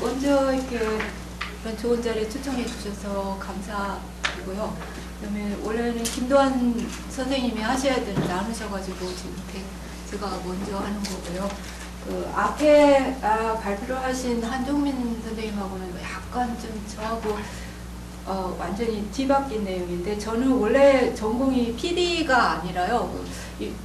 먼저 이렇게 이런 좋은 자리에 초청해 주셔서 감사드리고요. 그다음에 원래는 김도환 선생님이 하셔야 되는데 안 오셔가지고 지금 제가 먼저 하는 거고요. 그 앞에 발표를 하신 한종민 선생님하고는 약간 좀 저하고 완전히 뒤바뀐 내용인데, 저는 원래 전공이 PD가 아니라요.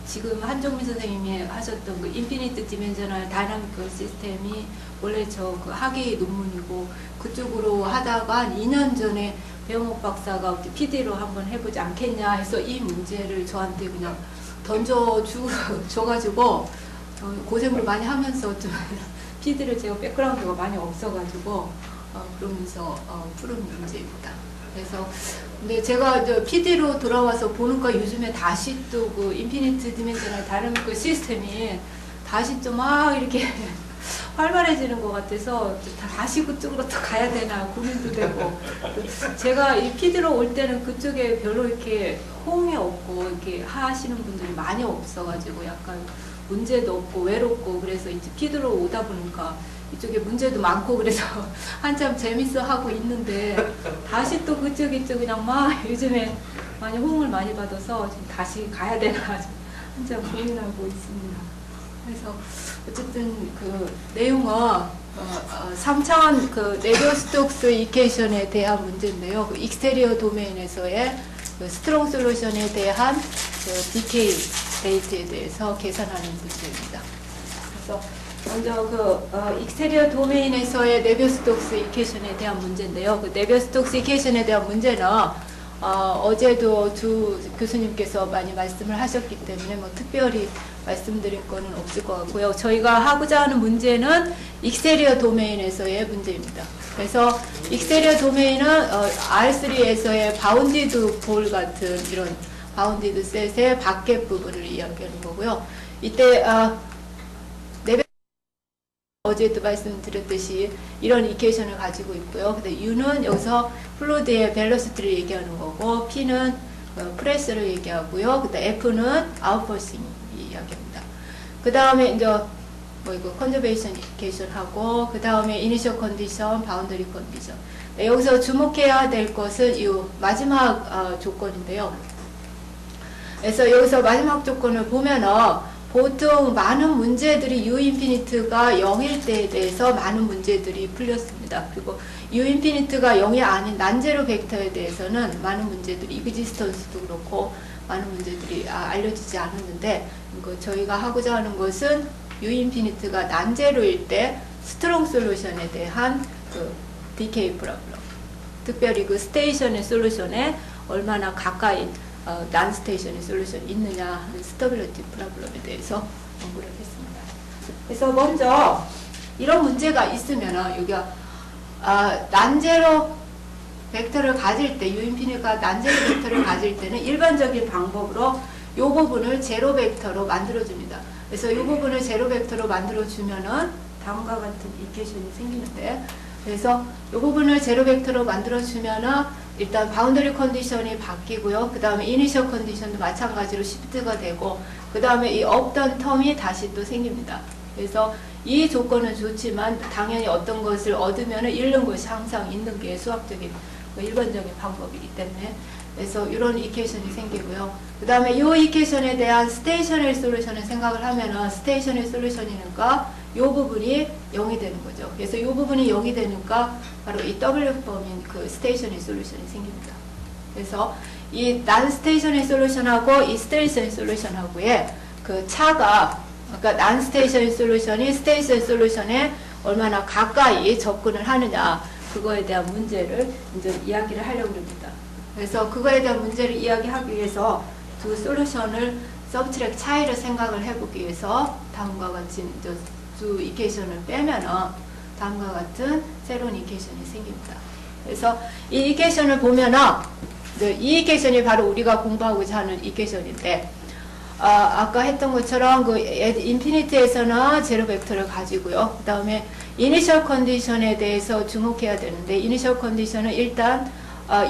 지금 한종민 선생님이 하셨던 그 인피니트 디멘셔널 다이나믹 시스템이 원래 저 그 학위 논문이고, 그쪽으로 하다가 한 2년 전에 배영옥 박사가 PD로 한번 해보지 않겠냐 해서 이 문제를 저한테 그냥 던져줘가지고 고생을 많이 하면서 좀 PD를 제가 백그라운드가 많이 없어가지고 그러면서 푸른 문제입니다. 그래서 근데 제가 PD로 돌아와서 보니까 요즘에 다시 또 그 인피니트 디멘셔널 다이나믹 시스템이 다시 좀 막 이렇게 활발해지는 것 같아서 다시 그쪽으로 또 가야 되나 고민도 되고, 제가 이 PD로 올 때는 그쪽에 별로 이렇게 호응이 없고 이렇게 하시는 분들이 많이 없어가지고 약간 문제도 없고 외롭고, 그래서 이제 PD로 오다 보니까 이쪽에 문제도 많고 그래서 한참 재밌어 하고 있는데, 다시 또 그쪽이 또 그냥 막 요즘에 많이 호응을 많이 받아서 지금 다시 가야 되나 한참 고민하고 있습니다. 그래서 어쨌든 그 내용은 3차원 그 레비오-스톡스 이퀘이션에 대한 문제인데요. 그 익스테리어 도메인에서의 그 스트롱 솔루션에 대한 그 디케이 레이트에 대해서 계산하는 문제입니다. 그래서 먼저 그 익스테리어 도메인에서의 레비오-스톡스 이퀘이션에 대한 문제인데요. 그 레비오-스톡스 이퀘이션에 대한 문제는 어제도 두 교수님께서 많이 말씀을 하셨기 때문에 뭐 특별히 말씀드릴 거는 없을 것 같고요. 저희가 하고자 하는 문제는 익스테리어 도메인에서의 문제입니다. 그래서 익스테리어 도메인은 R3에서의 바운디드 볼 같은 이런 바운디드 셋의 밖의 부분을 이야기하는 거고요. 이때 어제도 말씀드렸듯이 이런 이퀘이션을 가지고 있고요. 근데 U는 여기서 플루이드의 벨로시티를 얘기하는 거고, P는 프레스를 얘기하고요. 그다음 F는 아웃포싱 이야기합니다. 그 다음에 이제 뭐 이거 컨저베이션 이퀘이션 하고, 그 다음에 이니셜 컨디션, 바운더리 컨디션. 네, 여기서 주목해야 될 것은 이 마지막 조건인데요. 그래서 여기서 마지막 조건을 보면은 보통 많은 문제들이 U 인피니트가 0일 때에 대해서 많은 문제들이 풀렸습니다. 그리고 U 인피니트가 0이 아닌 난제로 벡터에 대해서는 많은 문제들이 이그지스턴스도 그렇고 많은 문제들이 알려지지 않았는데, 저희가 하고자 하는 것은 U 인피니트가 난제로일 때 스트롱 솔루션에 대한 그 디케이 프로블럼, 특별히 그 스테이션의 솔루션에 얼마나 가까이 난 스테이션의 솔루션이 있느냐 하는 스테빌리티 프로블럼에 대해서 연구를 했습니다. 그래서 먼저 이런 문제가 있으면 여기가 난제로 벡터를 가질 때, U 인피니트가 난제로 벡터를 가질 때는 일반적인 방법으로 이 부분을 제로 벡터로 만들어줍니다. 그래서 이 부분을 제로 벡터로 만들어주면은 다음과 같은 이퀘이션이 생기는데, 그래서 이 부분을 제로 벡터로 만들어주면은 일단 바운더리 컨디션이 바뀌고요. 그 다음에 이니셜 컨디션도 마찬가지로 시프트가 되고, 그 다음에 이 없던 텀이 다시 또 생깁니다. 그래서 이 조건은 좋지만 당연히 어떤 것을 얻으면 잃는 것이 항상 있는 게 수학적인 일반적인 방법이기 때문에, 그래서 이런 이퀘이션이 생기고요. 그 다음에 이 이퀘이션에 대한 스테이셔너리 솔루션을 생각을 하면은 스테이셔너리 솔루션이니까 이 부분이 0이 되는 거죠. 그래서 이 부분이 0이 되니까 바로 이 W 폼인 그 스테이셔너리 솔루션이 생깁니다. 그래서 이 난 스테이셔너리 솔루션하고 이 스테이셔너리 솔루션하고의 그 차가, 그러니까 난 스테이셔너리 솔루션이 스테이셔너리 솔루션에 얼마나 가까이 접근을 하느냐, 그거에 대한 문제를 이제 이야기를 하려고 합니다. 그래서 그거에 대한 문제를 이야기하기 위해서 두 솔루션을 서브트랙 차이를 생각을 해보기 위해서 다음과 같이 두 이퀘이션을 빼면은 다음과 같은 새로운 이퀘이션이 생깁니다. 그래서 이 이퀘이션을 보면은 이 이퀘이션이 바로 우리가 공부하고자 하는 이퀘이션인데, 아까 했던 것처럼 그 인피니트에서는 제로 벡터를 가지고요. 그 다음에 이니셜 컨디션에 대해서 주목해야 되는데, 이니셜 컨디션은 일단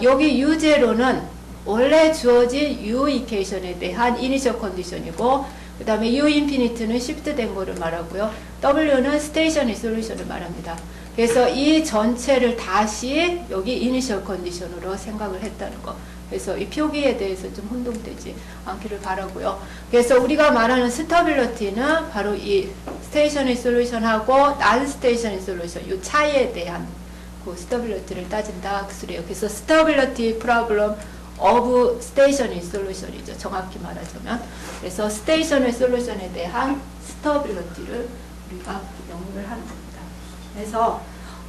여기 U0는 원래 주어진 U 이퀘이션에 대한 이니셜 컨디션이고, 그 다음에 U 인피니트는 시프트 된 거를 말하고요. W는 스테이셔너리 솔루션을 말합니다. 그래서 이 전체를 다시 여기 이니셜 컨디션으로 생각을 했다는 거. 그래서 이 표기에 대해서 좀 혼동되지 않기를 바라고요. 그래서 우리가 말하는 스터빌리티는 바로 이 스테이셔너리 솔루션하고 난 스테이셔너리 솔루션 이 차이에 대한 그 스터빌리티를 따진다 그 소리예요. 그래서 스터빌리티 프로블럼 of stationary solution이죠. 정확히 말하자면. 그래서 stationary solution에 대한 스터빌리티를 우리가 연구를 하는 겁니다. 그래서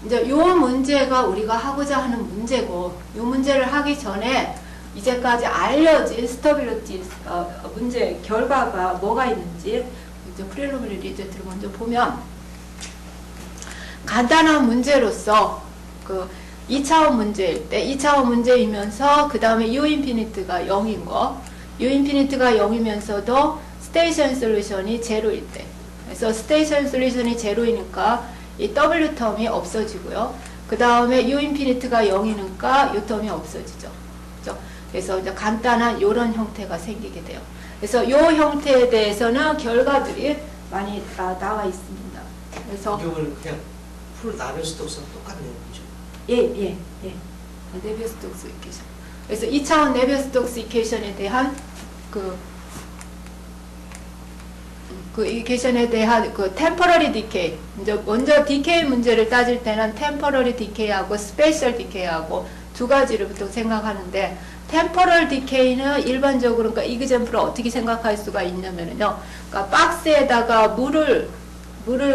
이제 요 문제가 우리가 하고자 하는 문제고, 요 문제를 하기 전에 이제까지 알려진 스터빌리티 문제 결과가 뭐가 있는지 이제 프리리미너리 리저트를 먼저 보면, 간단한 문제로서 그 2차원 문제일 때, 2차원 문제이면서 그 다음에 U 인피니트가 0인 거, U 인피니트가 0이면서도 스테이션 솔루션이 제로일 때, 그래서 스테이션 솔루션이 제로이니까 이 W 텀이 없어지고요. 그 다음에 U 인피니트가 0이니까 U 텀이 없어지죠. 그렇죠? 그래서 이제 간단한 이런 형태가 생기게 돼요. 그래서 이 형태에 대해서는 결과들이 많이 나와 있습니다. 그래서 이걸 그냥 풀 나베스톡스 똑같은 거죠. 예. 네비어스톡스 이퀘이션. 그래서 2차원 네비어스톡스 이퀘이션에 대한 그 이퀘이션에 대한 그 템포러리 디케이. 이제 먼저 디케이 문제를 따질 때는 템포러리 디케이하고 스페셜 디케이하고 두 가지를 보통 생각하는데, 템포럴 디케이는 일반적으로 그러니까 이그젠플을 어떻게 생각할 수가 있냐면요. 그러니까 박스에다가 물을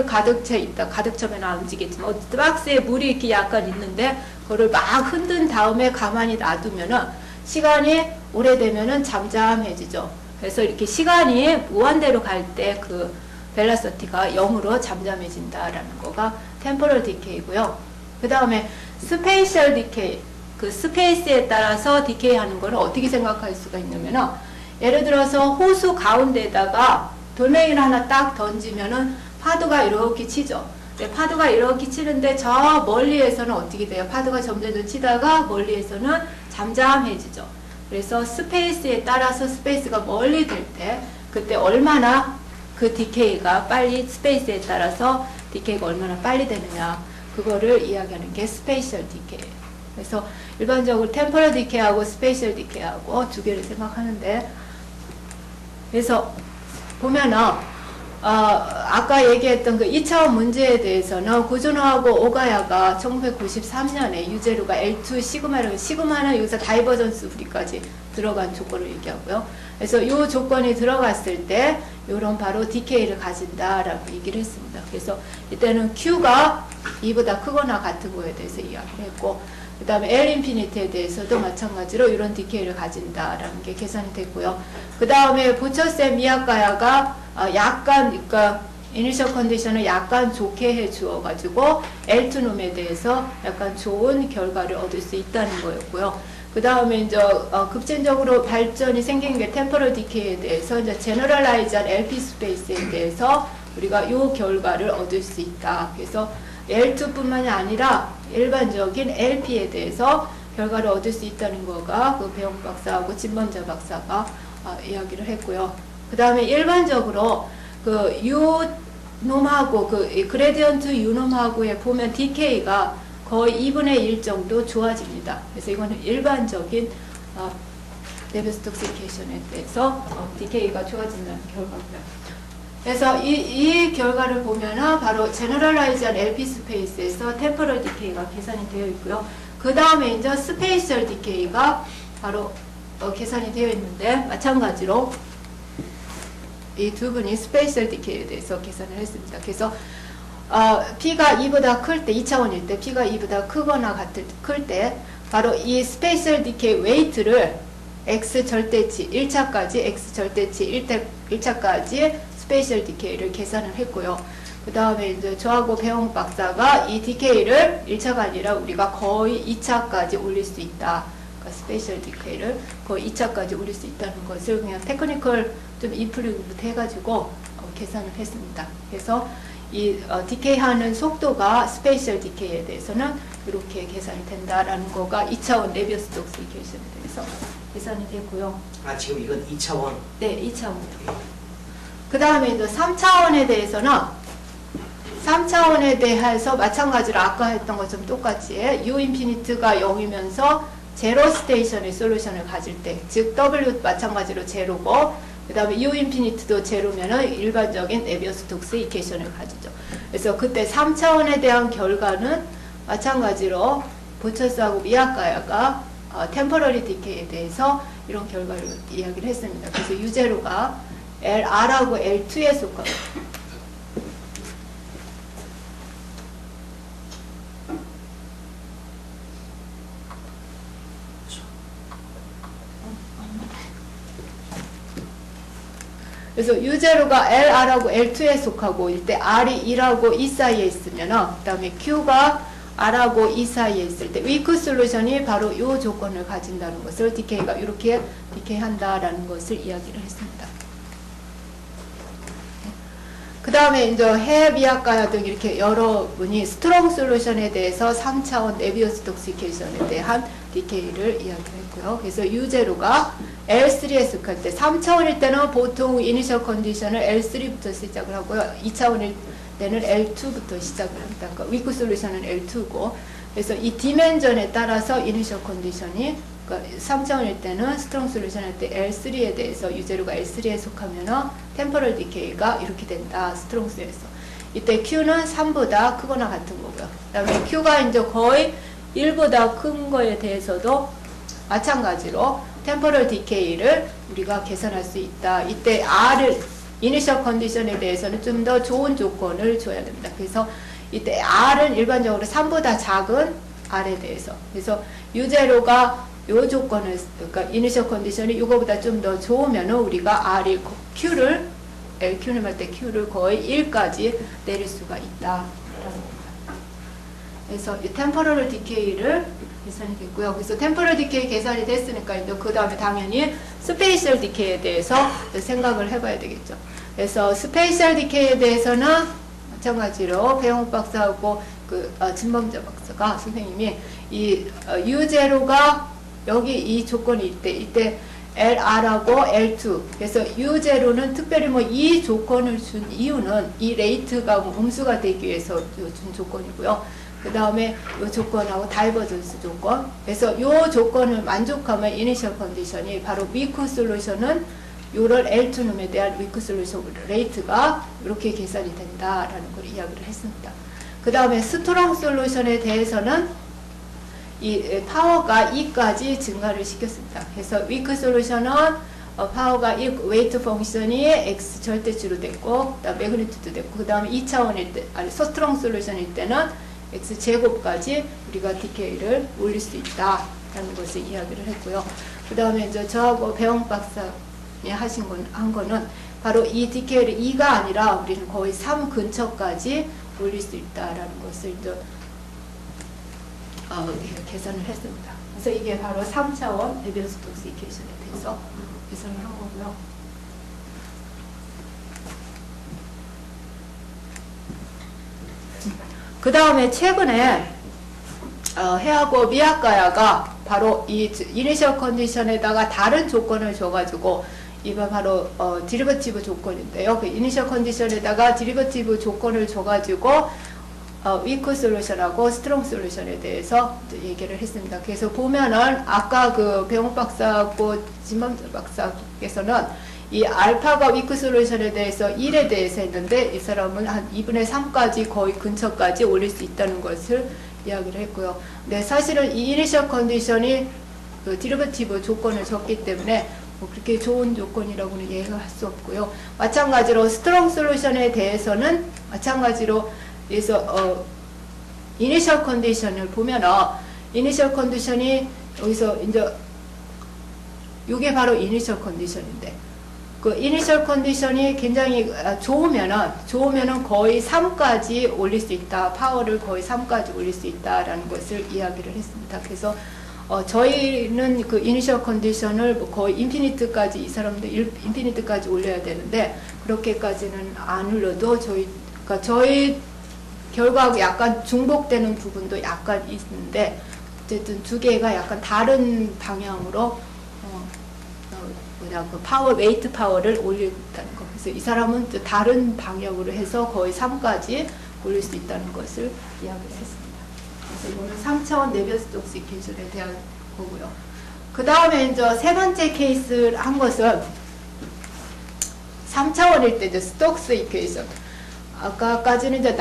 가득 채 있다. 가득 차면 안 움직이겠지만 어쨌든 박스에 물이 이렇게 약간 있는데 그거를 막 흔든 다음에 가만히 놔두면은 시간이 오래되면은 잠잠해지죠. 그래서 이렇게 시간이 무한대로 갈 때 그 벨라시티가 0으로 잠잠해진다라는 거가 템포럴 디케이고요. 그 다음에 스페이셜 디케이, 그 스페이스에 따라서 디케이 하는 거를 어떻게 생각할 수가 있냐면은, 예를 들어서 호수 가운데다가 돌멩이를 하나 딱 던지면은 파도가 이렇게 치죠. 네, 파도가 이렇게 치는데 저 멀리에서는 어떻게 돼요? 파도가 점점 치다가 멀리에서는 잠잠해지죠. 그래서 스페이스에 따라서 스페이스가 멀리 될 때 그때 얼마나 그 디케이가 빨리, 스페이스에 따라서 디케이가 얼마나 빨리 되느냐, 그거를 이야기하는 게 스페이셜 디케이예요. 그래서 일반적으로 템포럴 디케이하고 스페이셜 디케이하고 두 개를 생각하는데, 그래서 보면은 아까 얘기했던 그 2차원 문제에 대해서는 구준호하고 오가야가 1993년에 유제루가 L2 시그마는 여기서 다이버전스 풀이까지 들어간 조건을 얘기하고요. 그래서 이 조건이 들어갔을 때 이런 바로 디케이를 가진다라고 얘기를 했습니다. 그래서 이때는 Q가 2보다 크거나 같은 거에 대해서 이야기를 했고, 그 다음에 L 인피니트에 대해서도 마찬가지로 이런 디케이를 가진다라는 게 계산이 됐고요. 그 다음에 보처쌤 미야카야가 약간, 그러니까 이니셜 컨디션을 약간 좋게 해 주어가지고 L2 놈에 대해서 약간 좋은 결과를 얻을 수 있다는 거였고요. 그 다음에 이제 급진적으로 발전이 생긴 게 템포럴 디케이에 대해서 이제 제너럴라이즈한 LP 스페이스에 대해서 우리가 이 결과를 얻을 수 있다. 그래서 L2뿐만이 아니라 일반적인 LP에 대해서 결과를 얻을 수 있다는 거가 그 배용 박사하고 진범자 박사가 이야기를 했고요. 그 다음에 일반적으로 그 유놈하고 그 그레디언트 유놈하고에 보면 디케이가 거의 2분의 1 정도 좋아집니다. 그래서 이거는 일반적인 네비어스톡시케이션에 대해서 디케이가 좋아진다는 결과입니다. 그래서 이 결과를 보면은 바로 제너럴라이즈한 LP 스페이스에서 템포럴 디케이가 계산이 되어 있고요. 그 다음에 이제 스페이셜 디케이가 바로 계산이 되어 있는데, 마찬가지로 이 두 분이 스페이셜 디케이에 대해서 계산을 했습니다. 그래서 P가 2보다 클 때, 2차원일 때 P가 2보다 크거나 클 때 바로 이 스페이셜 디케이 웨이트를 X 절대치 1차까지, X 절대치 1차까지 스페이셜 디케이를 계산을 했고요. 그 다음에 이제 저하고 배용 박사가 이 디케이를 1차가 아니라 우리가 거의 2차까지 올릴 수 있다. 그러니까 스페이셜 디케이를 거의 2차까지 올릴 수 있다는 것을 그냥 테크니컬 좀 인프루브부터 해가지고 계산을 했습니다. 그래서 이 디케이 하는 속도가 스페이셜 디케이에 대해서는 이렇게 계산이 된다라는 거가 2차원 네비어스톡스 이퀘이션에 대해서 계산이 됐고요. 지금 이건 2차원? 네, 2차원이요. 그 다음에 이제 3차원에 대해서는 3차원에 대해서 마찬가지로 아까 했던 것처럼 똑같이 U 인피니트가 0이면서 제로 스테이션의 솔루션을 가질 때, 즉 W 마찬가지로 제로고, 그 다음에 U 인피니트도 제로면은 일반적인 네비어스톡스 이퀘이션을 가지죠. 그래서 그때 3차원에 대한 결과는 마찬가지로 보처스하고 미야카야가 템퍼러리 디케이에 대해서 이런 결과를 이야기를 했습니다. 그래서 U0가 R하고 L2에 속하고 그래서 U0가 LR하고 L2에 속하고 이때 R이 1하고 2 사이에 있으면 그 다음에 Q가 R하고 2 사이에 있을 때 위크 솔루션이 바로 이 조건을 가진다는 것을 디케이가 이렇게 디케이한다라는 것을 이야기를 했습니다. 그 다음에 이제 해비아카야 등 이렇게 여러분이 스트롱 솔루션에 대해서 3차원 네비어스톡스 이퀘이션에 대한 디케이를 이야기를 했고요. 그래서 U0가 L3에 속할 때 3차원일 때는 보통 이니셜 컨디션을 L3부터 시작을 하고요. 2차원일 때는 L2부터 시작을 합니다. 그러니까 위크 솔루션은 L2고 그래서 이 디멘전에 따라서 이니셜 컨디션이 그러니까 3차원일 때는 스트롱 솔루션 할 때 L3에 대해서 U0가 L3에 속하면 템포럴 디케이가 이렇게 된다. 스트롱스에서. 이때 Q는 3보다 크거나 같은 거고요. 그 다음에 Q가 이제 거의 1보다 큰 거에 대해서도 마찬가지로 템포럴 디케이를 우리가 계산할 수 있다. 이때 R을 이니셜 컨디션에 대해서는 좀 더 좋은 조건을 줘야 됩니다. 그래서 이때 R은 일반적으로 3보다 작은 R에 대해서 그래서 U0가 요 조건을 그러니까 이니셜 컨디션이 이거보다 좀 더 좋으면은 우리가 R이 Q를 LQ를 할 때 Q를 거의 1까지 내릴 수가 있다라는 겁니다. 그래서 이 템포럴 디케이를 계산이 됐고요. 그래서 템포럴 디케이 계산이 됐으니까 이제 그 다음에 당연히 스페이셜 디케이에 대해서 생각을 해봐야 되겠죠. 그래서 스페이셜 디케이에 대해서는 마찬가지로 배영욱 박사하고 진범자 박사가 선생님이 이 U0가 여기 이 조건이 이때 LR하고 L2 그래서 U0는 특별히 뭐 이 조건을 준 이유는 이 레이트가 음수가 되기 위해서 준 조건이고요. 그 다음에 이 조건하고 다이버전스 조건 그래서 이 조건을 만족하면 이니셜 컨디션이 바로 위크 솔루션은 요럴 L2놈에 대한 위크 솔루션 레이트가 이렇게 계산이 된다라는 걸 이야기를 했습니다. 그 다음에 스트롱 솔루션에 대해서는 이 파워가 2까지 증가를 시켰습니다. 그래서 위크 솔루션은 파워가 1, 웨이트 펑션이 X 절대치로 됐고, 그 다음 매그니튜드 됐고, 그 다음에 2차원일 때, 아니, 스트롱 솔루션일 때는 X 제곱까지 우리가 디케이를 올릴 수 있다라는 것을 이야기를 했고요. 그 다음에 이제 저하고 배영 박사님 한 거는 바로 이 디케이를 2가 아니라 우리는 거의 3 근처까지 올릴 수 있다라는 것을 이제 계산을 했습니다. 그래서 이게 바로 3차원 네비어스톡스 이퀘이션에 대해서 계산을 한 거고요. 그 다음에 최근에 해하고 미야카야가 바로 이 이니셜 컨디션에다가 다른 조건을 줘가지고 이거 바로 디리버티브 조건인데요. 그 이니셜 컨디션에다가 디리버티브 조건을 줘가지고 위크 솔루션하고 스트롱 솔루션에 대해서 얘기를 했습니다. 그래서 보면은 아까 그 배영욱 박사하고 진범 박사께서는 이 알파가 위크 솔루션에 대해서 1에 대해서 했는데 이 사람은 한 2분의 3까지 거의 근처까지 올릴 수 있다는 것을 이야기를 했고요. 네, 사실은 이 이니셜 컨디션이 그 디리버티브 조건을 줬기 때문에 뭐 그렇게 좋은 조건이라고는 얘기할 수 없고요. 마찬가지로 스트롱 솔루션에 대해서는 마찬가지로 그래서 이니셜 컨디션을 보면은 이니셜 컨디션이 여기서 이제 이게 바로 이니셜 컨디션인데 그 이니셜 컨디션이 굉장히 좋으면은 거의 3까지 올릴 수 있다. 파워를 거의 3까지 올릴 수 있다라는 것을 이야기를 했습니다. 그래서 저희는 그 이니셜 컨디션을 뭐 거의 인피니트까지 이 사람들 인피니트까지 올려야 되는데 그렇게까지는 안 올려도 저희 결과하고 약간 중복되는 부분도 약간 있는데 어쨌든 두 개가 약간 다른 방향으로 그 파워 웨이트 파워를 올리고 있다는 거. 그래서 이 사람은 다른 방향으로 해서 거의 3까지 올릴 수 있다는 것을 이야기를 했습니다. 그래서 이거는 3차원 네비어스 이퀘이션에 대한 거고요. 그 다음에 이제 세 번째 케이스를 한 것은 3차원일 때 이제 스톡스 이퀘이션. 아까까지는 이제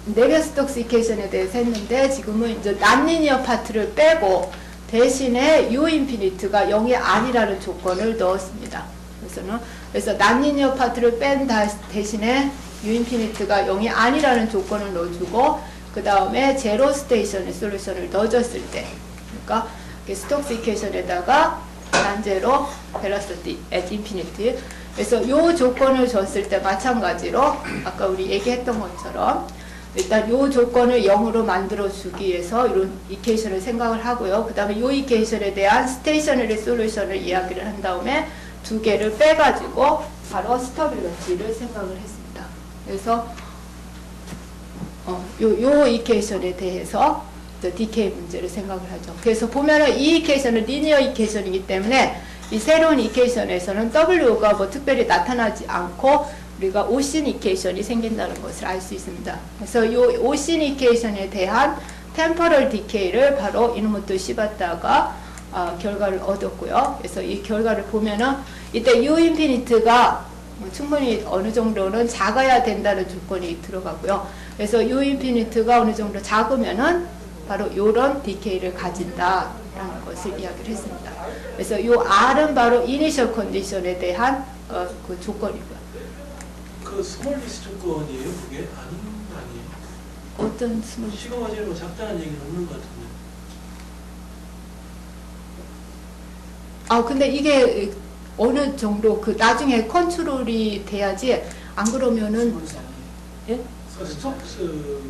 네비어스 스톡스 이퀘이션에 대해서 했는데 지금은 이제 난리니어 파트를 빼고 대신에 U 인피니트가 0이 아니라는 조건을 넣었습니다. 그래서 난리니어 파트를 뺀 대신에 U 인피니트가 0이 아니라는 조건을 넣어주고 그 다음에 제로 스테이션의 솔루션을 넣어줬을 때, 그러니까 스톡스 이퀘이션에다가 난제로 벨로시티 at 인피니티. 그래서 이 조건을 줬을 때 마찬가지로 아까 우리 얘기했던 것처럼 일단 이 조건을 0으로 만들어주기 위해서 이런 이퀘이션을 생각을 하고요. 그 다음에 이 이퀘이션에 대한 스테이셔너리 솔루션을 이야기를 한 다음에 두 개를 빼가지고 바로 스터빌러티를 생각을 했습니다. 그래서 요 이퀘이션에 대해서 디케이 문제를 생각을 하죠. 그래서 보면은 이 이퀘이션은 리니어 이퀘이션이기 때문에 이 새로운 이퀘이션에서는 W가 뭐 특별히 나타나지 않고 우리가 오신 이퀘이션이 생긴다는 것을 알 수 있습니다. 그래서 이 오신 이퀘이션에 대한 템포럴 디케이를 바로 이놈부터 씹었다가 결과를 얻었고요. 그래서 이 결과를 보면은 이때 U 인피니트가 충분히 어느 정도는 작아야 된다는 조건이 들어가고요. 그래서 U 인피니트가 어느 정도 작으면은 바로 이런 디케이를 가진다라는 것을 이야기를 했습니다. 그래서 이 R은 바로 이니셜 컨디션에 대한 그 조건이고요. 그 스몰리스 조건이에요, 그게? 아니에요? 어떤 스몰? 시그마 제로 작다는 얘기는 없는 것 같은데. 근데 이게 어느 정도 그 나중에 컨트롤이 돼야지 안 그러면은 예? 스톡스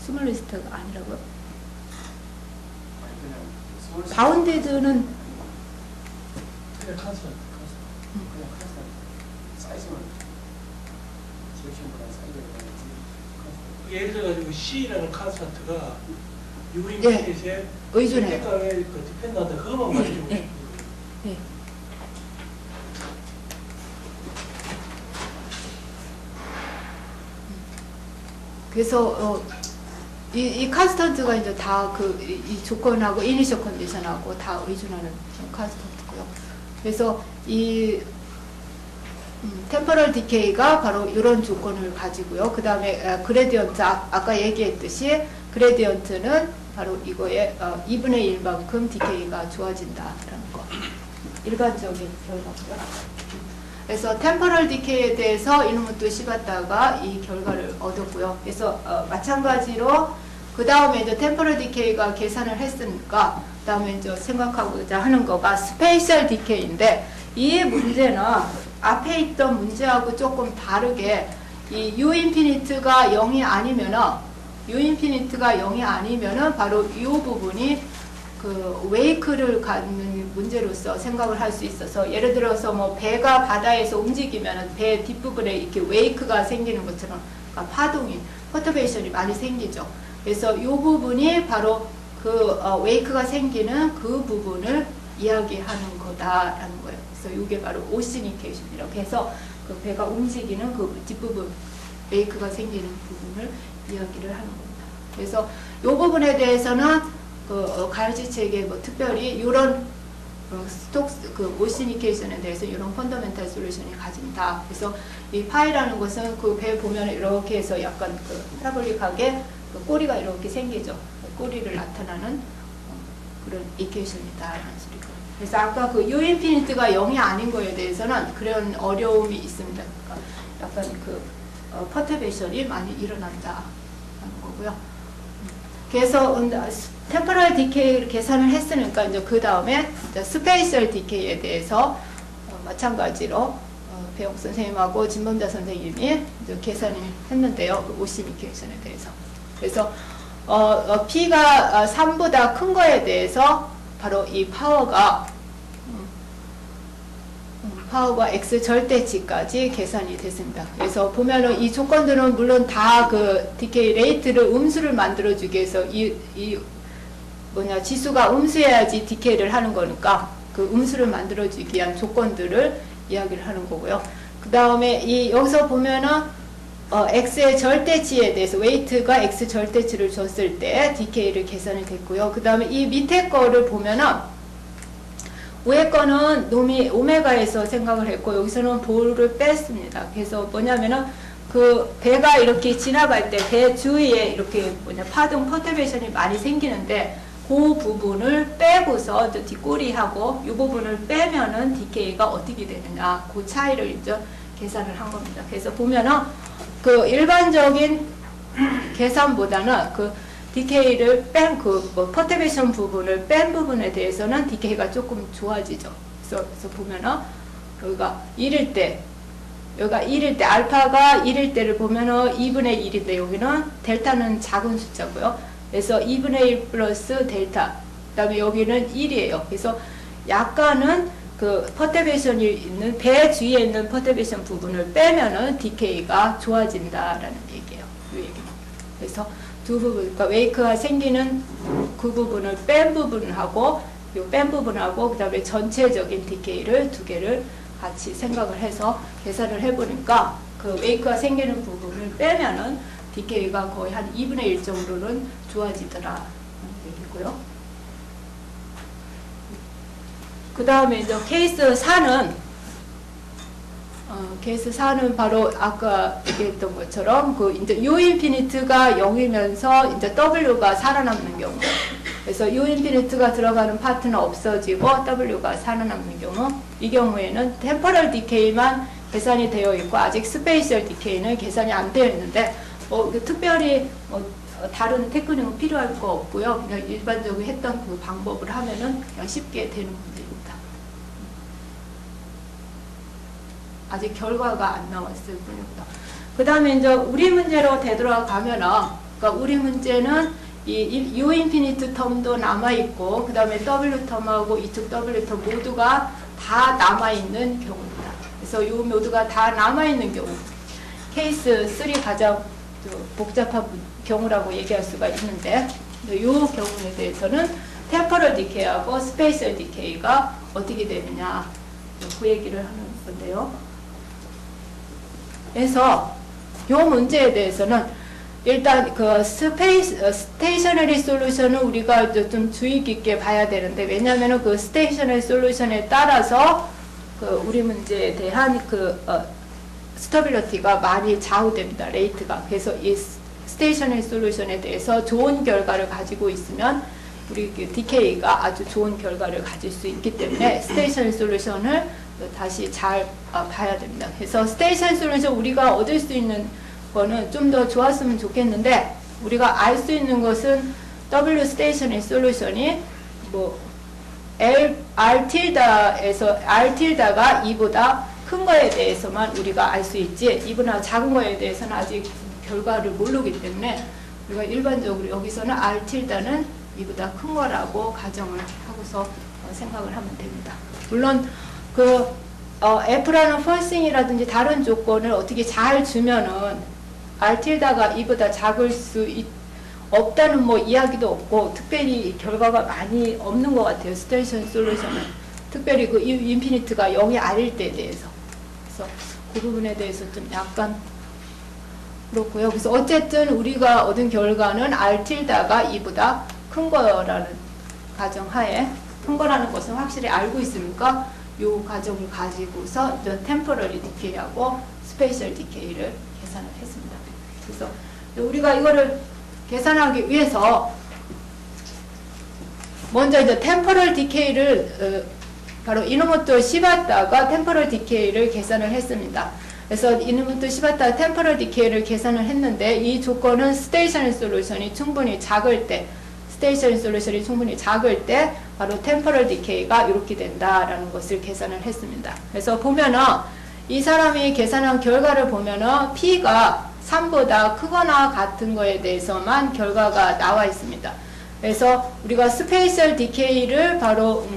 스몰리스트가 아니라고요? 바운디드는 그냥 컨스턴트. 그냥 컨스턴트 사이즈만 디렉션보다 사이즈가 예를 들어가지고 C라는 컨스턴트가 예. 유인핏에 의존해요. 색깔의 그 디펜던트 그것만 가지고 예. 예. 그래서 이 컨스턴트가 이제 다 이 조건하고 이니셜 컨디션하고 다 의존하는 컨스턴트고요. 그래서 이 템포럴 디케이가 바로 이런 조건을 가지고요. 그 다음에 그레디언트 아까 얘기했듯이 그레디언트는 바로 이거에 2분의 1만큼 디케이가 좋아진다라는 거. 일반적인 결과고요. 그래서 템포럴 디케이에 대해서 이놈을 씹었다가 이 결과를 얻었고요. 그래서 마찬가지로 그 다음에 이제 템포럴 디케이가 계산을 했으니까 그 다음에 이제 생각하고자 하는 거가 스페이셜 디케이인데 이 문제는 앞에 있던 문제하고 조금 다르게 이 U 인피니트가 0이 아니면은 U 인피니트가 0이 아니면은 바로 이 부분이 그 웨이크를 갖는 문제로서 생각을 할 수 있어서 예를 들어서 뭐 배가 바다에서 움직이면은 배 뒷부분에 이렇게 웨이크가 생기는 것처럼 그러니까 파동이 퍼터베이션이 많이 생기죠. 그래서 이 부분이 바로 그 웨이크가 생기는 그 부분을 이야기하는 거다라는 거예요. 그래서 이게 바로 오시니케이션이라고 해서 그 배가 움직이는 그 뒷부분 웨이크가 생기는 부분을 이야기를 하는 겁니다. 그래서 이 부분에 대해서는 그 가르치책에 뭐 특별히 이런 스톡스 그 오시니케이션에 대해서 이런 펀더멘탈 솔루션이 가진다. 그래서 이 파이라는 것은 그 배 보면 이렇게 해서 약간 그 파라볼릭하게 그 꼬리가 이렇게 생기죠. 꼬리를 나타나는 그런 이퀘이션이다라는 소리고. 그래서 아까 그 U 인피니트가 0이 아닌 거에 대해서는 그런 어려움이 있습니다. 그러니까 약간 그 퍼터베이션이 많이 일어난다라는 거고요. 그래서 템포럴 디케이를 계산을 했으니까 이제 그 다음에 스페이셜 디케이에 대해서 마찬가지로 배용 선생님하고 진범자 선생님이 이제 계산을 했는데요. 그 오신 이퀘이션에 대해서. 그래서 P가 3보다 큰 거에 대해서 바로 이 파워가 X 절대치까지 계산이 됐습니다. 그래서 보면은 이 조건들은 물론 다 그 디케이 레이트를 음수를 만들어주기 위해서 지수가 음수해야지 디케이를 하는 거니까 그 음수를 만들어주기 위한 조건들을 이야기를 하는 거고요. 그 다음에 여기서 보면은 x의 절대치에 대해서 웨이트가 x 절대치를 줬을 때 DK를 계산이 됐고요. 그 다음에 이 밑에 거를 보면은 위에 거는 놈이 오메가에서 생각을 했고 여기서는 볼을 뺐습니다. 그래서 뭐냐면은 그 배가 이렇게 지나갈 때 배 주위에 이렇게 파동 퍼터베이션이 많이 생기는데 그 부분을 빼고서 뒷꼬리하고 이 부분을 빼면은 DK가 어떻게 되느냐 그 차이를 이제 계산을 한 겁니다. 그래서 보면은 그 일반적인 계산보다는 그 DK를 뺀 그 퍼터베이션 부분을 뺀 부분에 대해서는 DK가 조금 좋아지죠. 그래서 보면은 여기가 1일 때 여기가 1일 때 알파가 1일 때를 보면은 2분의 1인데 여기는 델타는 작은 숫자고요. 그래서 2분의 1 플러스 델타 그 다음에 여기는 1이에요. 그래서 약간은 그 퍼터베이션이 있는 배 주위에 있는 퍼터베이션 부분을 빼면은 DK가 좋아진다라는 얘기예요. 이 얘기는. 그래서 두 부분, 그러니까 웨이크가 생기는 그 부분을 뺀 부분하고 이 뺀 부분하고 그 다음에 전체적인 DK를 두 개를 같이 생각을 해서 계산을 해보니까 그 웨이크가 생기는 부분을 빼면은 DK가 거의 한 2분의 1 정도는 좋아지더라 얘기고요. 그 다음에 이제 케이스 4는 케이스 4는 바로 아까 얘기했던 것처럼 그 이제 U 인피니트가 0이면서 이제 W가 살아남는 경우. 그래서 U 인피니트가 들어가는 파트는 없어지고 W가 살아남는 경우. 이 경우에는 템포럴 디케이만 계산이 되어 있고 아직 스페이셜 디케이는 계산이 안 되어 있는데 특별히 다른 테크닉은 필요할 거 없고요. 그냥 일반적으로 했던 그 방법을 하면은 그냥 쉽게 되는 문제입니다. 아직 결과가 안 나왔을 뿐입니다. 그 다음에 이제 우리 문제로 되돌아가면은, 그러니까 우리 문제는 이 U 인피니트 텀도 남아있고, 그 다음에 W 텀하고 이쪽 W 텀 모두가 다 남아있는 경우입니다. 그래서 이 모두가 다 남아있는 경우. 케이스 3 가장 복잡한 경우라고 얘기할 수가 있는데, 이 경우에 대해서는 템포럴 디케이하고 스페이셜 디케이가 어떻게 되느냐, 그 얘기를 하는 건데요. 그래서 이 문제에 대해서는 일단 그 스테이셔너리 솔루션은 우리가 좀 주의 깊게 봐야 되는데, 왜냐하면 그 스테이셔너리 솔루션에 따라서 그 우리 문제에 대한 그 스터빌리티가 많이 좌우됩니다. 레이트가. 그래서 이 스테이셔너리 솔루션에 대해서 좋은 결과를 가지고 있으면 우리 그 DK가 아주 좋은 결과를 가질 수 있기 때문에 스테이셔너리 솔루션을 다시 잘 봐야 됩니다. 그래서 스테이셔너리 솔루션 우리가 얻을 수 있는 거는 좀 더 좋았으면 좋겠는데, 우리가 알 수 있는 것은 W 스테이셔너리 솔루션이 뭐 R 틸다에서 R 틸다가 2보다 큰 거에 대해서만 우리가 알 수 있지, 2보다 작은 거에 대해서는 아직 결과를 모르기 때문에 우리가 일반적으로 여기서는 R 틸다는 2보다 큰 거라고 가정을 하고서 생각을 하면 됩니다. 물론 그 F라는 펄싱이라든지 다른 조건을 어떻게 잘 주면은 R 틸다가 2보다 작을 수 없다는 뭐 이야기도 없고, 특별히 결과가 많이 없는 것 같아요. 스테이션 솔루션은 특별히 그 인피니트가 0이 아닐 때에 대해서. 그래서 그 부분에 대해서 좀 약간 그렇고요. 그래서 어쨌든 우리가 얻은 결과는 R 틸다가 2보다 큰 거라는 가정하에, 큰 거라는 것은 확실히 알고 있으니까 이 가정을 가지고서 템포러리 디케이하고 스페이셜 디케이를 계산을 했습니다. 그래서 우리가 이거를 계산하기 위해서 먼저 이제 템포럴 디케이를 바로 이노모토 시바타가 템포럴 디케이를 계산을 했습니다. 그래서 이노모토 시바타 템포럴 디케이를 계산을 했는데, 이 조건은 스테이셔너리 솔루션이 충분히 작을 때, 스테이셔너리 솔루션이 충분히 작을 때 바로 템포럴 디케이가 이렇게 된다라는 것을 계산을 했습니다. 그래서 보면은 이 사람이 계산한 결과를 보면은 P가 3보다 크거나 같은 거에 대해서만 결과가 나와 있습니다. 그래서 우리가 스페이셜 디케이를 바로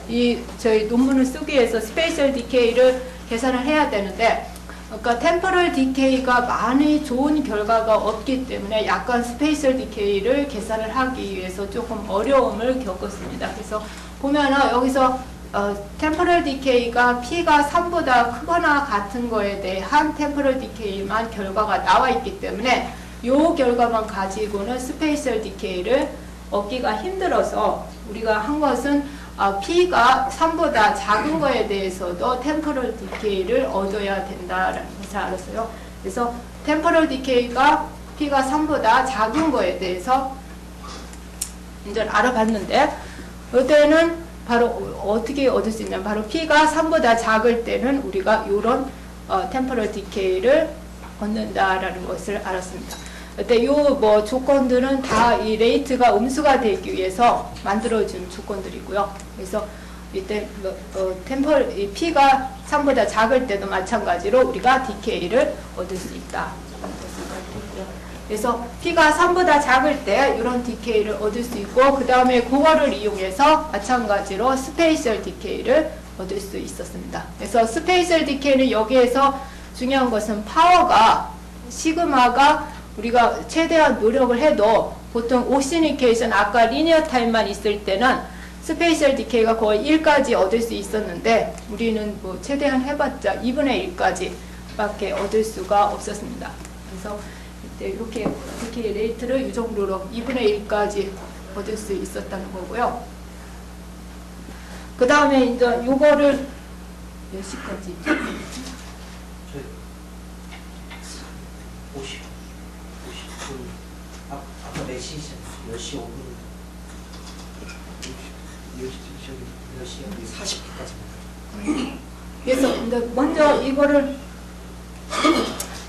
이 저희 논문을 쓰기 위해서 스페이셜 디케이를 계산을 해야 되는데, 그러니까 템포럴 디케이가 많이 좋은 결과가 없기 때문에 약간 스페이셜 디케이를 계산을 하기 위해서 조금 어려움을 겪었습니다. 그래서 보면은 여기서 템포럴 디케이가 P가 3보다 크거나 같은 거에 대한 템포럴 디케이만 결과가 나와 있기 때문에 이 결과만 가지고는 스페이셜 디케이를 얻기가 힘들어서 우리가 한 것은 P가 3보다 작은 거에 대해서도 템포럴 디케이를 얻어야 된다라는 것을 알았어요. 그래서 템포럴 디케이가 P가 3보다 작은 거에 대해서 이제 알아봤는데 이때는 바로 어떻게 얻을 수 있냐면 바로 P가 3보다 작을 때는 우리가 이런 템포럴 디케이를 얻는다라는 것을 알았습니다. 그때 요 뭐 조건들은 다 이 레이트가 음수가 되기 위해서 만들어준 조건들이고요. 그래서 이때 이 P가 3보다 작을 때도 마찬가지로 우리가 디케이를 얻을 수 있다. 그래서 P가 3보다 작을 때 이런 디케이를 얻을 수 있고 그 다음에 그거를 이용해서 마찬가지로 스페이셜 디케이를 얻을 수 있었습니다. 그래서 스페이셜 디케이는 여기에서 중요한 것은 파워가 시그마가 우리가 최대한 노력을 해도 보통 오시니케이션 아까 리니어 타임만 있을 때는 스페이셜 디케이가 거의 1까지 얻을 수 있었는데 우리는 뭐 최대한 해봤자 2분의 1까지 밖에 얻을 수가 없었습니다. 그래서 이렇게 디케이 레이트를 이 정도로 2분의 1까지 얻을 수 있었다는 거고요. 그 다음에 이제 요거를 몇 시까지? 저희 50분. 아까 4시, 10시 5분. 10시 40분까지입니다. 그래서 근데 먼저 이거를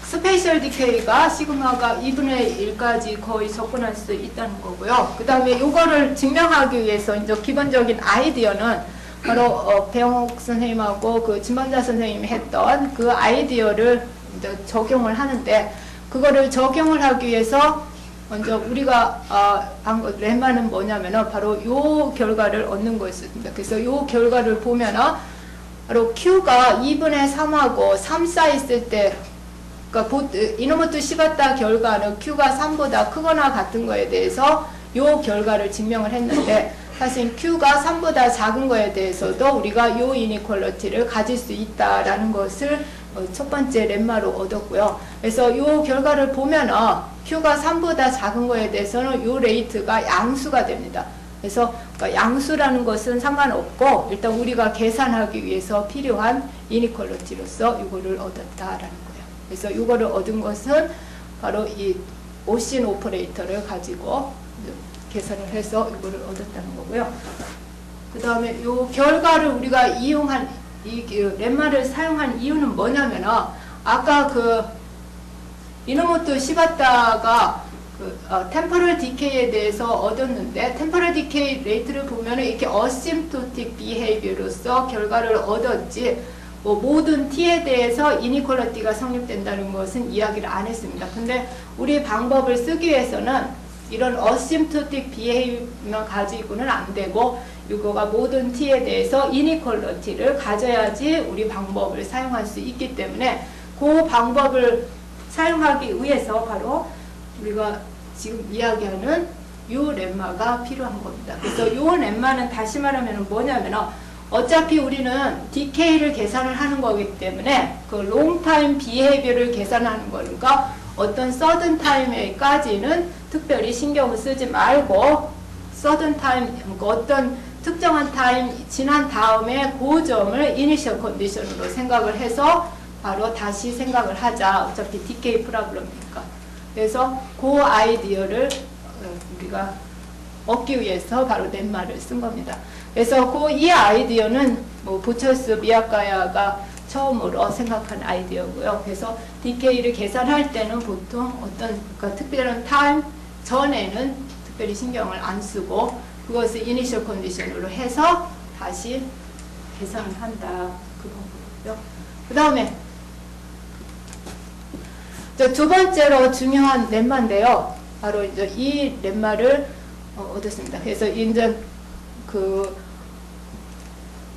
스페이셜 디케이가 시그마가 2분의 1까지 거의 접근할 수 있다는 거고요. 그 다음에 이거를 증명하기 위해서 이제 기본적인 아이디어는 바로 배영옥 선생님하고 그 진반자 선생님이 했던 그 아이디어를 이제 적용을 하는데 그거를 적용을 하기 위해서 먼저 우리가 한 것 렘마는 뭐냐면은 바로 요 결과를 얻는 거였습니다. 그래서 요 결과를 보면은 바로 Q가 2분의 3하고 3 쌓였을 때 그러니까 이노모토 시바타 결과는 Q가 3보다 크거나 같은 거에 대해서 요 결과를 증명을 했는데 사실 Q가 3보다 작은 거에 대해서도 우리가 요 이니퀄리티를 가질 수 있다라는 것을 첫 번째 렘마로 얻었고요. 그래서 요 결과를 보면은 Q가 3보다 작은 거에 대해서는 요 레이트가 양수가 됩니다. 그래서 그러니까 양수라는 것은 상관없고 일단 우리가 계산하기 위해서 필요한 이니퀄리티로서 이거를 얻었다라는 거예요. 그래서 이거를 얻은 것은 바로 이 오신 오퍼레이터를 가지고 계산을 해서 이거를 얻었다는 거고요. 그 다음에 이 결과를 우리가 이용한 이 렘마를 사용한 이유는 뭐냐면은 아까 그 이노모토 시바타가 템포럴 디케이에 대해서 얻었는데 템포럴 디케이 레이트를 보면은 이렇게 어심토틱 비헤이비어로서 결과를 얻었지 뭐 모든 t에 대해서 이니퀄리티가 성립된다는 것은 이야기를 안 했습니다. 근데 우리 방법을 쓰기 위해서는 이런 어심토틱 비헤이비어만 가지고는 안 되고 이거가 모든 t에 대해서 이니퀄리티를 가져야지 우리 방법을 사용할 수 있기 때문에 그 방법을 사용하기 위해서 바로 우리가 지금 이야기하는 요 렘마가 필요한 겁니다. 그래서 요 렘마는 다시 말하면 뭐냐면은 어차피 우리는 디케이를 계산을 하는 거기 때문에 그 롱타임 비헤이비어를 계산하는 거니까 어떤 서든 타임에까지는 특별히 신경을 쓰지 말고 서든 타임 어떤 특정한 타임 지난 다음에 그 점을 이니셜 컨디션으로 생각을 해서 바로 다시 생각을 하자. 어차피 디케이 프로블럼이니까. 그래서 그 아이디어를 우리가 얻기 위해서 바로 렘마를 쓴 겁니다. 그래서 이 아이디어는 뭐 부처스 미야카야가 처음으로 생각한 아이디어고요. 그래서 디케이를 계산할 때는 보통 어떤 그러니까 특별한 타임 전에는 특별히 신경을 안 쓰고 그것을 이니셜 컨디션으로 해서 다시 계산을 한다. 그 방법이고요. 그 다음에 두 번째로 중요한 렘마인데요. 바로 이제 이 렘마를 얻었습니다. 그래서 이제 그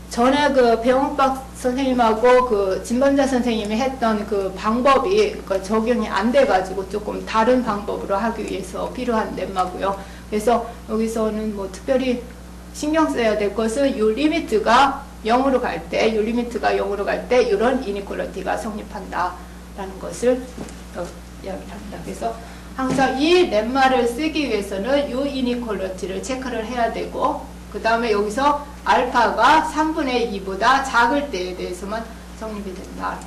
전에 그 배영박 선생님하고 그 진범자 선생님이 했던 그 방법이 그러니까 적용이 안 돼가지고 조금 다른 방법으로 하기 위해서 필요한 렘마고요. 그래서 여기서는 뭐 특별히 신경 써야 될 것은 이 리미트가 0으로 갈 때, 요 리미트가 0으로 갈 때 이런 이니퀄리티가 성립한다라는 것을 이야기를 합니다. 그래서 항상 이 렘마를 쓰기 위해서는 이 이니퀄리티를 체크를 해야 되고, 그 다음에 여기서 알파가 3분의 2보다 작을 때에 대해서만 성립이 된다.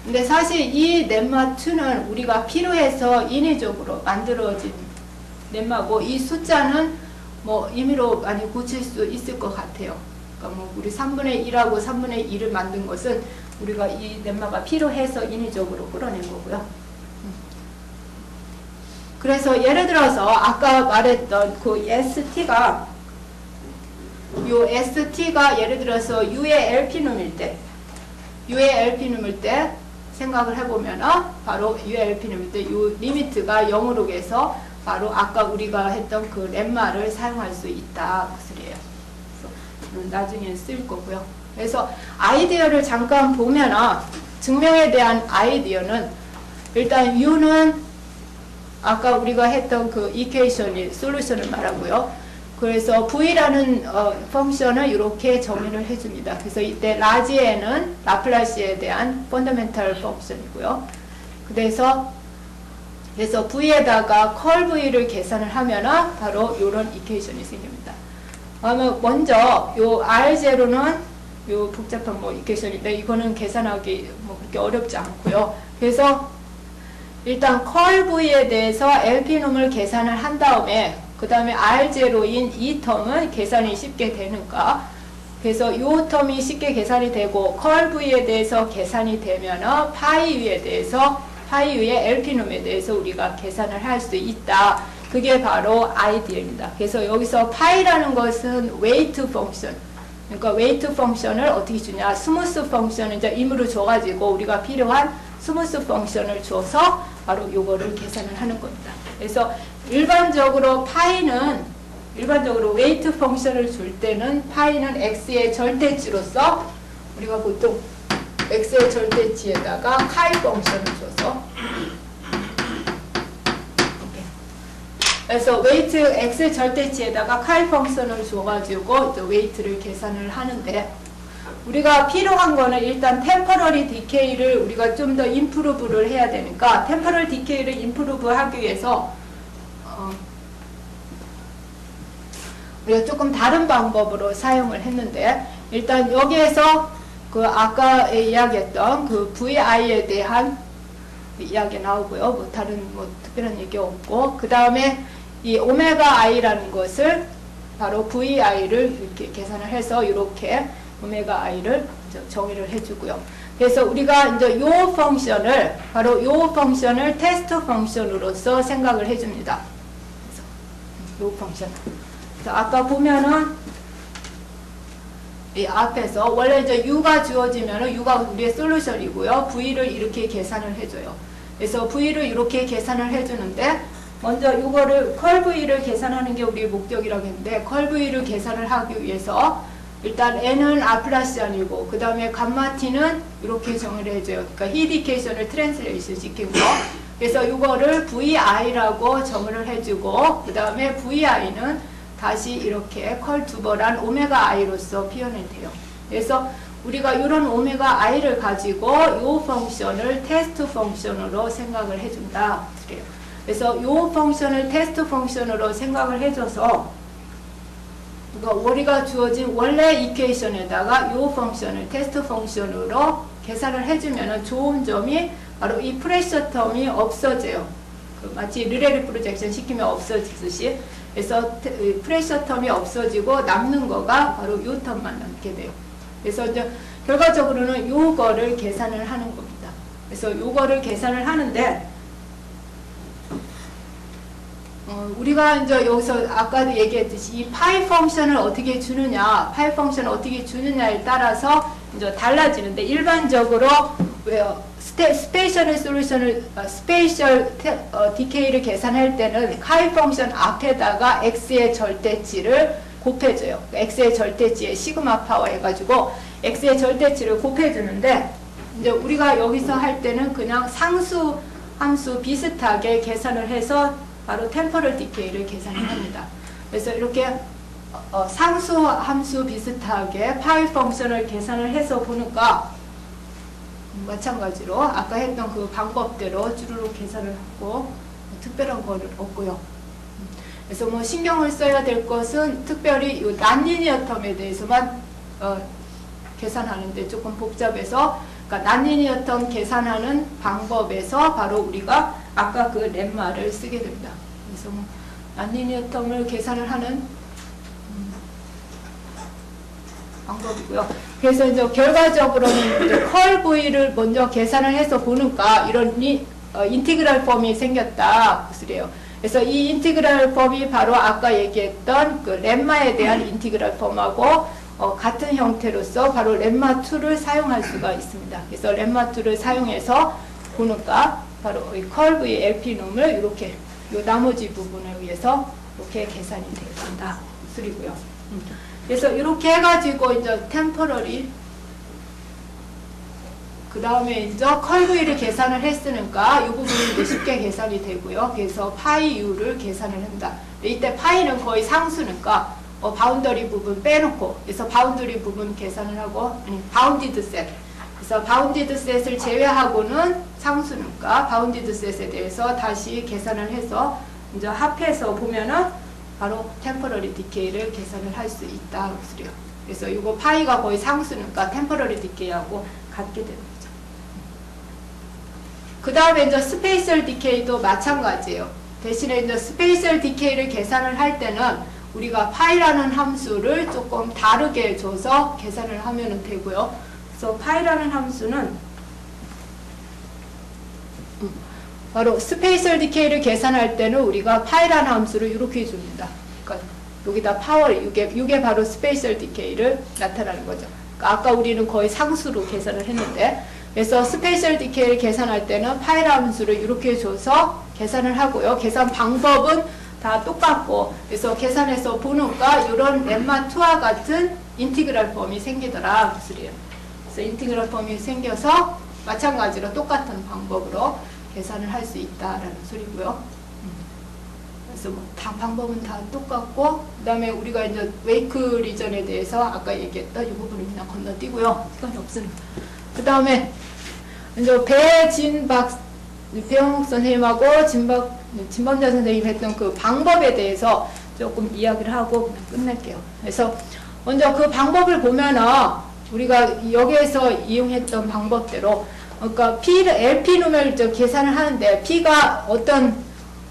근데 사실 이 렘마2는 우리가 필요해서 인위적으로 만들어진 렘마고, 이 숫자는 뭐 임의로 많이 고칠 수 있을 것 같아요. 그러니까 뭐 우리 3분의 1하고 3분의 2를 만든 것은 우리가 이 렘마가 필요해서 인위적으로 끌어낸 거고요. 그래서 예를 들어서 아까 말했던 그 ST가 요 ST가 예를 들어서 U의 LP놈일 때, U의 LP놈일 때 생각을 해보면 바로 U의 LP놈일 때 요 리미트가 0으로 해서 바로 아까 우리가 했던 그 렘마를 사용할 수 있다 그 소리예요. 그래서 나중에 쓸 거고요. 그래서 아이디어를 잠깐 보면 증명에 대한 아이디어는 일단 U는 아까 우리가 했던 그 이퀘이션이 솔루션을 말하고요. 그래서 V라는 펑션을 이렇게 정의를 해줍니다. 그래서 이때 라지에는 라플라시에 대한 펀더멘탈 펑션이고요. 그래서 V에다가 컬 V를 계산을 하면 바로 이런 이퀘이션이 생깁니다. 먼저 요 R0는 요 복잡한 뭐 이퀘이션인데 이거는 계산하기 뭐 그렇게 어렵지 않고요. 그래서 일단 컬 V에 대해서 LP놈을 계산을 한 다음에 그 다음에 R0인 이 텀은 계산이 쉽게 되는가. 그래서 이 텀이 쉽게 계산이 되고 컬 V에 대해서 계산이 되면 파이 U에 대해서 파이 U의 LP놈에 대해서 우리가 계산을 할 수 있다. 그게 바로 아이디어입니다. 그래서 여기서 파이라는 것은 웨이트 펑션. 그러니까 웨이트 펑션을 어떻게 주냐. 스무스 펑션을 이제 임으로 줘가지고 우리가 필요한 스무스 펑션을 줘서 바로 요거를 계산을 하는 겁니다. 그래서 일반적으로 웨이트 펑션을 줄 때는 파이는 x의 절대치로서 우리가 보통 x의 절대치에다가 카이 펑션을 줘서 그래서 웨이트 x의 절대치에다가 카이 펑션을 줘가지고 이제 웨이트를 계산을 하는데 우리가 필요한 거는 일단 템퍼러리 디케이를 우리가 좀 더 임프루브를 해야 되니까 템퍼럴 디케이를 임프루브 하기 위해서 우리가 조금 다른 방법으로 사용을 했는데 일단 여기에서 그 아까 이야기했던 그 VI에 대한 이야기 나오고요. 뭐 다른 뭐 특별한 얘기 없고 그 다음에 이 오메가 i라는 것을 바로 VI를 이렇게 계산을 해서 이렇게 오메가 i를 정의를 해주고요. 그래서 우리가 이제 요 펑션을 바로 요 펑션을 테스트 펑션으로서 생각을 해줍니다. 그래서 요 펑션. 그래서 아까 보면은 이 앞에서 원래 이제 U가 주어지면은 U가 우리의 솔루션이고요. V를 이렇게 계산을 해줘요. 그래서 V를 이렇게 계산을 해주는데 먼저 이거를 컬 V를 계산하는 게 우리의 목적이라고 했는데 컬 V를 계산을 하기 위해서 일단 N은 아플라시안이고 그 다음에 감마 T는 이렇게 정의를 해줘요. 그러니까 히디케이션을 트랜스레이션 시킨 거. 그래서 이거를 VI라고 정의를 해주고 그 다음에 VI는 다시 이렇게 컬 두번한 오메가 i로서 표현이 돼요. 그래서 우리가 이런 오메가 i를 가지고 이 펑션을 테스트 펑션으로 생각을 해준다. 그래요. 그래서 이 펑션을 테스트 펑션으로 생각을 해줘서 우리가 주어진 원래 이퀘이션에다가 이 펑션을 테스트 펑션으로 계산을 해주면 좋은 점이 바로 이 프레셔 텀이 없어져요. 마치 르레르 프로젝션 시키면 없어지듯이. 그래서 프레셔 텀이 없어지고 남는 거가 바로 이 텀만 남게 돼요. 그래서 이제 결과적으로는 요거를 계산을 하는 겁니다. 그래서 요거를 계산을 하는데 우리가 이제 여기서 아까도 얘기했듯이 이 파이 펑션을 어떻게 주느냐, 파이 펑션을 어떻게 주느냐에 따라서 이제 달라지는데 일반적으로 스페이셜 솔루션을 스페이셜 디케이를 계산할 때는 카이 펑션 앞에다가 x의 절대치를 곱해줘요. x의 절대치에 시그마 파워 해가지고 x의 절대치를 곱해주는데 이제 우리가 여기서 할 때는 그냥 상수 함수 비슷하게 계산을 해서 바로 템퍼럴 디케이를 계산을 합니다. 그래서 이렇게 상수 함수 비슷하게 파이 펑션을 계산을 해서 보니까 마찬가지로 아까 했던 그 방법대로 쭈루룩 계산을 하고 특별한 거는 없고요. 그래서 뭐 신경을 써야 될 것은 특별히 이 난리니어 텀에 대해서만 계산하는데 조금 복잡해서, 그러니까 난리니어 텀 계산하는 방법에서 바로 우리가 아까 그 렘마를 쓰게 됩니다. 그래서 뭐 난리니어 텀을 계산을 하는 방법이고요. 그래서 이제 결과적으로는 이제 컬 V를 먼저 계산을 해서 보니까 이런 인티그랄 폼이 생겼다. 그래요. 그래서 이 인티그랄 폼이 바로 아까 얘기했던 그 렘마에 대한 인티그랄 폼하고 같은 형태로서 바로 렘마2를 사용할 수가 있습니다. 그래서 렘마2를 사용해서 보니까 바로 이 컬브의 LP놈을 이렇게 요 나머지 부분에 의해서 이렇게 계산이 된다. 소리고요. 그래서 이렇게 해가지고 이제 템퍼러리 그 다음에 이제 컬브를 계산을 했으니까 이 부분이 이제 쉽게 계산이 되고요. 그래서 파이 U를 계산을 한다. 이때 파이는 거의 상수니까 바운더리 부분 빼놓고, 그래서 바운더리 부분 계산을 하고, 아니 바운디드 셋. 그래서 바운디드 셋을 제외하고는 상수니까 바운디드 셋에 대해서 다시 계산을 해서 이제 합해서 보면은 바로 템퍼러리 디케이를 계산을 할 수 있다. 그래서 이거 파이가 거의 상수니까 템퍼러리 디케이하고 같게 되는 거죠. 그 다음에 이제 스페이셜 디케이도 마찬가지예요. 대신에 이제 스페이셜 디케이를 계산을 할 때는 우리가 파이라는 함수를 조금 다르게 줘서 계산을 하면 되고요. 그래서 파이라는 함수는 바로 스페이셜 디케이를 계산할 때는 우리가 파이라는 함수를 이렇게 줍니다. 그러니까 여기다 파워를, 이게 바로 스페이셜 디케이를 나타나는 거죠. 그러니까 아까 우리는 거의 상수로 계산을 했는데, 그래서 스페이셜 디케이를 계산할 때는 파이라는 함수를 이렇게 줘서 계산을 하고요. 계산 방법은 다 똑같고, 그래서 계산해서 보니까 이런 렘마2와 같은 인티그랄 폼이 생기더라. 그래서 인티그랄 폼이 생겨서 마찬가지로 똑같은 방법으로 계산을 할 수 있다라는 소리고요. 그래서 뭐 다 방법은 다 똑같고, 그 다음에 우리가 이제 웨이크 리전에 대해서 아까 얘기했던 이 부분은 그냥 건너뛰고요. 시간이 없으니까. 그 다음에 이제 배영욱 선생님하고 진범자 선생님 했던 그 방법에 대해서 조금 이야기를 하고 그냥 끝낼게요. 그래서 먼저 그 방법을 보면은 우리가 여기에서 이용했던 방법대로, 그러니까 LP 놈을 계산을 하는데 P가 어떤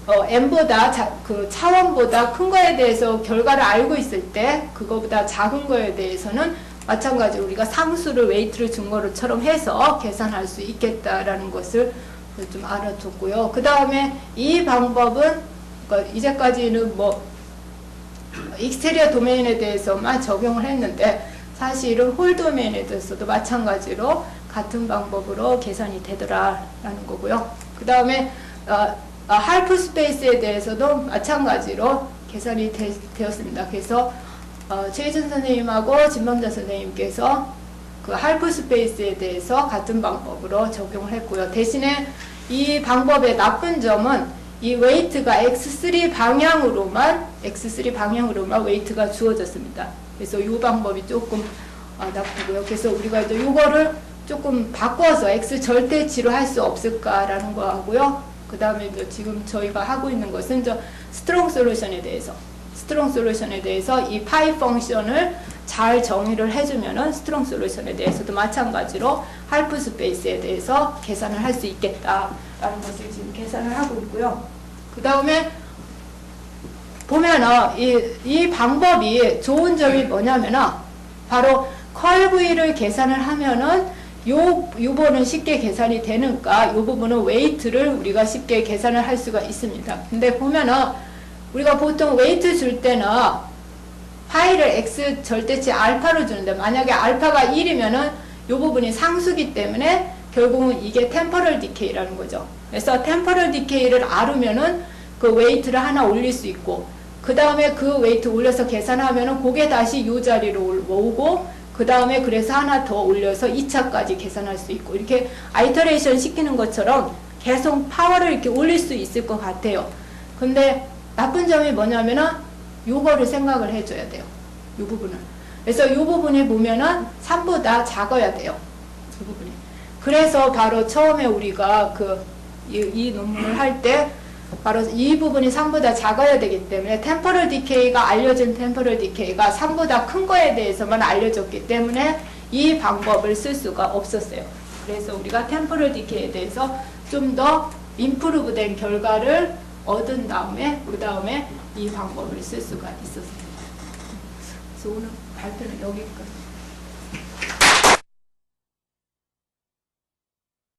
M보다 그 차원보다 큰 거에 대해서 결과를 알고 있을 때 그거보다 작은 거에 대해서는 마찬가지로 우리가 상수를 웨이트를 준 거처럼 해서 계산할 수 있겠다라는 것을 좀 알아뒀고요. 그 다음에 이 방법은 그러니까 이제까지는 뭐 익스테리어 도메인에 대해서만 적용을 했는데 사실은 홀 도메인에 대해서도 마찬가지로 같은 방법으로 계산이 되더라라는 거고요. 그 다음에 할프 스페이스에 대해서도 마찬가지로 계산이 되었습니다. 그래서 최희준 선생님하고 진범자 선생님께서 그 할프 스페이스에 대해서 같은 방법으로 적용을 했고요. 대신에 이 방법의 나쁜 점은 이 웨이트가 X3 방향으로만 웨이트가 주어졌습니다. 그래서 이 방법이 조금 나쁘고요. 그래서 우리가 이제 이거를 조금 바꿔서 X 절대치로 할 수 없을까라는 거 하고요. 그 다음에 지금 저희가 하고 있는 것은 스트롱 솔루션에 대해서 이 파이 펑션을 잘 정의를 해주면은 스트롱 솔루션에 대해서도 마찬가지로 할프 스페이스에 대해서 계산을 할 수 있겠다라는 것을 지금 계산을 하고 있고요. 그 다음에 보면은 이 방법이 좋은 점이 뭐냐면은 바로 컬브를 계산을 하면은 요 부분은 쉽게 계산이 되니까 요 부분은 웨이트를 우리가 쉽게 계산을 할 수가 있습니다. 근데 보면은 우리가 보통 웨이트 줄 때는 파이를 X 절대치 알파로 주는데 만약에 알파가 1이면은 요 부분이 상수기 때문에 결국은 이게 템퍼럴 디케이라는 거죠. 그래서 템퍼럴 디케이를 알으면은 그 웨이트를 하나 올릴 수 있고, 그 다음에 그 웨이트 올려서 계산하면은 그게 다시 요 자리로 오고, 그 다음에 그래서 하나 더 올려서 2차까지 계산할 수 있고, 이렇게 아이터레이션 시키는 것처럼 계속 파워를 이렇게 올릴 수 있을 것 같아요. 근데 나쁜 점이 뭐냐면은 요거를 생각을 해줘야 돼요. 요 부분을. 그래서 요 부분에 보면은 3보다 작아야 돼요. 이 부분이. 그래서 바로 처음에 우리가 이 논문을 할 때 바로 이 부분이 3보다 작아야 되기 때문에 템포럴 디케이가 알려진 템포럴 디케이가 3보다 큰 거에 대해서만 알려졌기 때문에 이 방법을 쓸 수가 없었어요. 그래서 우리가 템포럴 디케이에 대해서 좀 더 임프루브된 결과를 얻은 다음에 그 다음에 이 방법을 쓸 수가 있었어요. 그래서 오늘 발표는 여기까지.